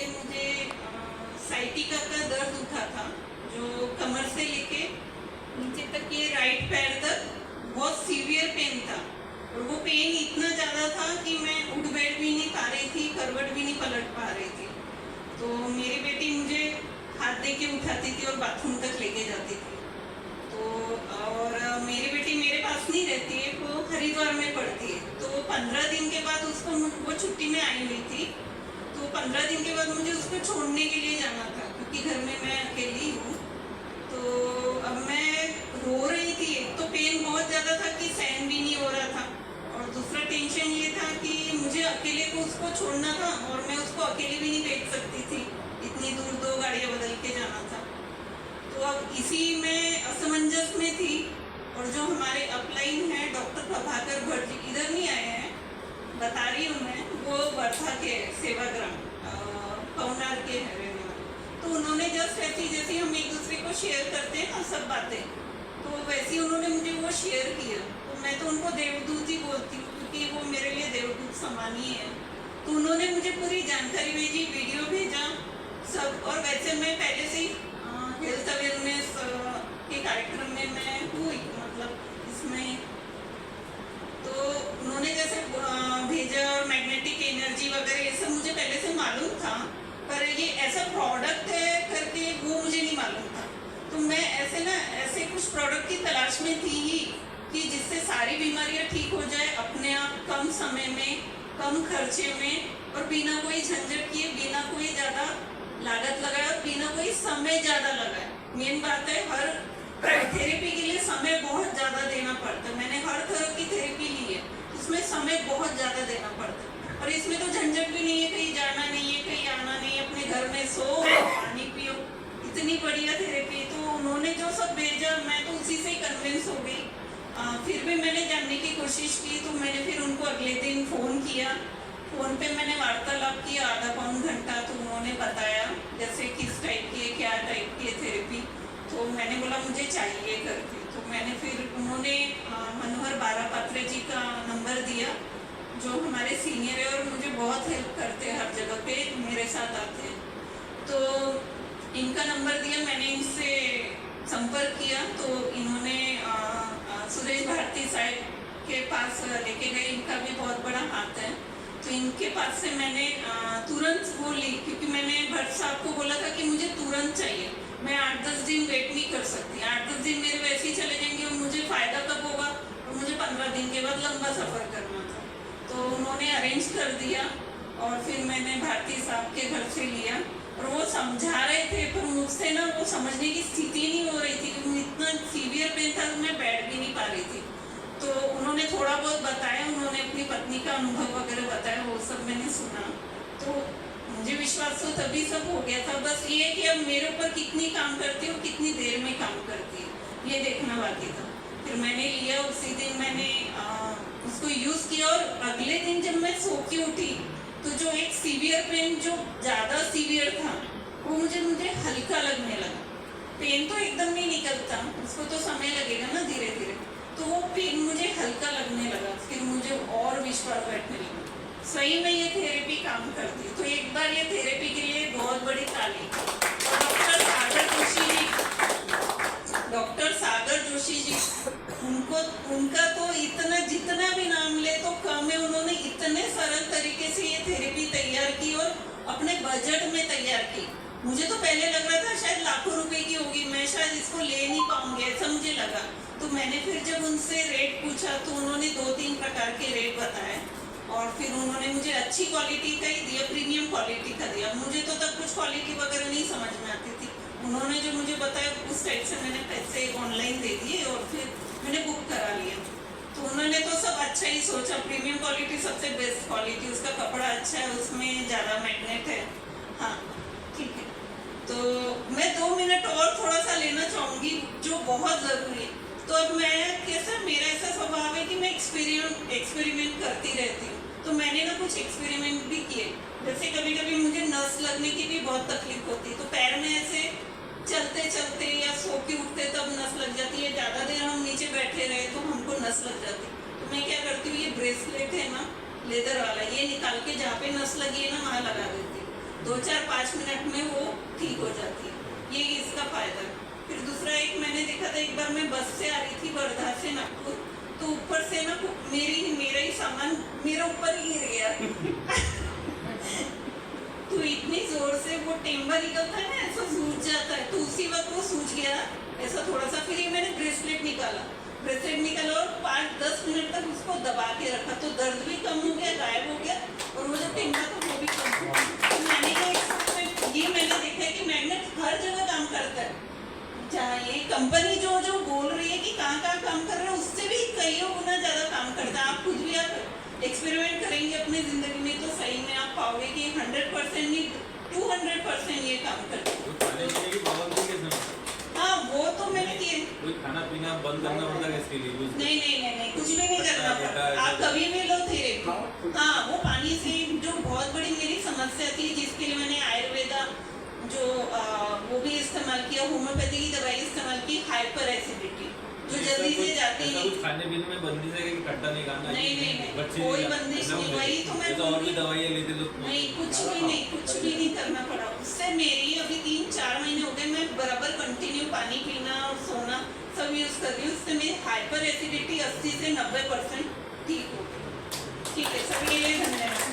मुझे साइटिका का दर्द उठा था, जो कमर से लेके नीचे तक ये राइट पैर तक बहुत सीवियर पेन था। और वो पेन इतना ज़्यादा था कि मैं उठ बैठ भी नहीं पा रही थी, करवट भी नहीं पलट पा रही थी। तो मेरी बेटी मुझे हाथ दे के उठाती थी और बाथरूम तक लेके जाती थी। तो और मेरी बेटी मेरे पास नहीं रहती है, वो हरिद्वार में पढ़ती है। तो 15 दिन के बाद उसको, वो छुट्टी में आई हुई थी, तो 15 दिन के बाद मुझे उसको छोड़ने के लिए जाना था, क्योंकि घर में मैं अकेली हूँ। तो अब मैं रो रही थी। एक तो पेन बहुत ज़्यादा था कि सहन भी नहीं हो रहा था, और दूसरा टेंशन ये था कि मुझे अकेले को उसको छोड़ना था, और मैं उसको अकेले भी नहीं भेज सकती थी, इतनी दूर 2 गाड़ियाँ बदल के जाना था। तो अब इसी में असमंजस में थी। और जो हमारे अपलाइन है डॉक्टर प्रभाकर भट्ट जी, इधर नहीं आए हैं, बता रही हूँ मैं, वो वर्धा के सेवाग्राम पवनार के है। तो उन्होंने जस्ट ऐसी, जैसे हम एक दूसरे को शेयर करते हैं ना सब बातें, तो वैसे उन्होंने मुझे वो शेयर किया। तो मैं तो उनको देवदूत ही बोलती हूँ, क्योंकि वो मेरे लिए देवदूत समान ही है। तो उन्होंने मुझे पूरी जानकारी भेजी, वीडियो भेजा सब। और वैसे मैं पहले से ही हेल्थ अवेयरनेस के कार्यक्रम में मैं हुई, मतलब इसमें तो उन्होंने जैसे भेजा, और मैग्नेटिक एनर्जी वगैरह ये सब मुझे पहले से मालूम था, पर ये ऐसा प्रोडक्ट है करके वो मुझे नहीं मालूम था। तो मैं ऐसे कुछ प्रोडक्ट की तलाश में थी ही, कि जिससे सारी बीमारियां ठीक हो जाए अपने आप, कम समय में, कम खर्चे में, और बिना कोई झंझट किए, बिना कोई ज़्यादा लागत लगाए, और बिना कोई समय ज़्यादा लगाए। मेन बात है, हर थेरेपी के लिए समय बहुत ज़्यादा देना पड़ता है। मैंने हर तरह की थेरेपी ली है, उसमें समय बहुत ज़्यादा देना पड़ता है। और इसमें तो झंझट भी नहीं है, कहीं जाना नहीं है, कहीं आना नहीं है, अपने घर में सो, पानी पियो, इतनी बढ़िया थेरेपी। तो उन्होंने जो सब भेजा, मैं तो उसी से ही कन्विंस हो गई। फिर भी मैंने जानने की कोशिश की, तो मैंने फिर उनको अगले दिन फ़ोन किया। फ़ोन पे मैंने वार्तालाप किया आधा पौन घंटा। तो उन्होंने बताया जैसे किस टाइप की है, क्या टाइप की है थेरेपी। तो मैंने बोला मुझे चाहिए करके। तो मैंने फिर, उन्होंने मनोहर बारापात्रे जी का नंबर दिया, जो हमारे सीनियर है और मुझे बहुत हेल्प करते हैं, हर जगह पे मेरे साथ आते हैं। तो इनका नंबर दिया, मैंने इनसे संपर्क किया। तो इन्होंने सुरेश भारती साहब के पास लेके गए, इनका भी बहुत बड़ा हाथ है। तो इनके पास से मैंने तुरंत वो ली, क्योंकि मैंने भट्ट साहब को बोला था कि मुझे तुरंत चाहिए, मैं 8-10 दिन वेट नहीं कर सकती। 8-10 दिन मेरे वैसे ही चले जाएंगे, और मुझे फ़ायदा कब होगा, और मुझे 15 दिन के बाद लंबा सफ़र करना था। तो उन्होंने अरेंज कर दिया, और फिर मैंने भारती साहब के घर से लिया। और वो समझा रहे थे, पर मुझसे ना वो समझने की स्थिति नहीं हो रही थी, क्योंकि इतना सीवियर पेन था कि मैं बैठ भी नहीं पा रही थी। तो उन्होंने थोड़ा बहुत बताया, उन्होंने अपनी पत्नी का अनुभव वगैरह बताया, वो सब मैंने सुना। तो मुझे विश्वास तो तभी सब हो गया था। बस ये कि अब मेरे ऊपर कितनी काम करती है और कितनी देर में काम करती है, ये देखना बाकी था। फिर मैंने लिया, उसी दिन मैंने उसको यूज़ किया। और अगले दिन जब मैं सो के उठी, तो जो एक सीवियर पेन, जो ज़्यादा सीवियर था, वो मुझे हल्का लगने लगा। पेन तो एकदम नहीं निकलता, उसको तो समय लगेगा ना, धीरे धीरे। तो वो पेन मुझे हल्का लगने लगा। फिर मुझे और विश्वास बैठने लगा, सही में ये थेरेपी काम करती है। तो एक बार ये थेरेपी के लिए बहुत बड़ी ताली। डॉक्टर सागर जोशी जी, उनका तो इतना, जितना भी नाम ले तो कम है। उन्होंने इतने सरल तरीके से ये थेरेपी तैयार की, और अपने बजट में तैयार की। मुझे तो पहले लग रहा था शायद लाखों रुपए की होगी, मैं शायद इसको ले नहीं पाऊंगी, ऐसा मुझे लगा। तो मैंने फिर जब उनसे रेट पूछा, तो उन्होंने 2-3 प्रकार के रेट बताए, और फिर उन्होंने मुझे अच्छी क्वालिटी का ही दिया, प्रीमियम क्वालिटी का दिया। मुझे तो तब कुछ क्वालिटी वगैरह नहीं समझ में आती थी। उन्होंने जो मुझे बताया, उस टाइप से मैंने पैसे ऑनलाइन दे दिए, और फिर मैंने बुक करा लिया। तो उन्होंने तो सब अच्छा ही सोचा, प्रीमियम क्वालिटी सबसे बेस्ट क्वालिटी, उसका कपड़ा अच्छा है, उसमें ज़्यादा मैग्नेट है। हाँ ठीक है। तो मैं 2 मिनट और थोड़ा सा लेना चाहूँगी, जो बहुत ज़रूरी है। तो अब मैं कैसा, मेरा ऐसा स्वभाव है कि मैं एक्सपेरिमेंट करती रहती हूँ। तो मैंने ना कुछ एक्सपेरिमेंट भी किए। जैसे कभी कभी मुझे नस लगने की भी बहुत तकलीफ होती है, तो पैर में ऐसे चलते चलते या सो के उठते तब नस लग जाती है। ज़्यादा देर हम नीचे बैठे रहे तो हमको नस लग जाती है। तो मैं क्या करती हूँ, ये ब्रेसलेट है ना लेदर वाला, ये निकाल के जहाँ पे नस लगी है ना वहाँ लगा देती हूँ। 2-4-5 मिनट में वो ठीक हो जाती है। ये इसका फायदा। फिर दूसरा एक मैंने देखा था, एक बार मैं बस से आ रही थी वर्धा से नागपुर, तो ऊपर से ना मेरा ही सामान मेरे ऊपर ही गिर गया। तो इतनी जोर से वो टेम्बर निकलता है ना, ऐसा सूज जाता है, तो उसी वक्त वो सूज गया ऐसा थोड़ा सा। फिर ये मैंने ब्रेसलेट निकाला और 5-10 मिनट तक उसको दबा के रखा, तो दर्द भी कम हो गया, गायब हो गया, और वो जो टेम्बर था वो भी कम हो गया। तो मैंने ये मैंने देखा है कि मैग्नेट हर जगह काम करता है। जहाँ ये कंपनी जो बोल रही है कि कहाँ काम कर रहा है, उससे भी कई गुना ज्यादा काम करता है। आप कुछ भी आप एक्सपेरिमेंट करेंगे अपनी जिंदगी में तो सही में आप पाओगे कि 100% नहीं 200% ये काम करता है। खाने पीने की पाबंदी के समय हाँ, वो तो मैंने किए। कोई खाना पीना बंद करना पड़ता है इसके लिए? नहीं, कुछ भी नहीं करना पड़ता। आप कभी भी लो थेरेपी। हाँ, वो पानी से जो बहुत बड़ी मेरी समस्या थी, जिसके लिए मैंने आयुर्वेदा जो वो भी इस्तेमाल किया, होम्योपैथी की दवाई इस्तेमाल की, हाइपर एसिडिटी जो जल्दी से जाती है। कुछ खाने पीने में बंदिश है कि खट्टा नहीं खाना? नहीं, कोई बंदिश नहीं। वही तो मैं और भी दवाइयाँ लेते लोग? नहीं, कुछ भी नहीं करना पड़ा। उससे मेरी अभी 3-4 महीने हो गए, मैं बराबर कंटिन्यू पानी पीना और सोना सब यूज कर रही हूँ। उससे मेरी हाइपर एसिडिटी 80 से 90% ठीक हो गई। ठीक है, सभी के लिए धन्यवाद।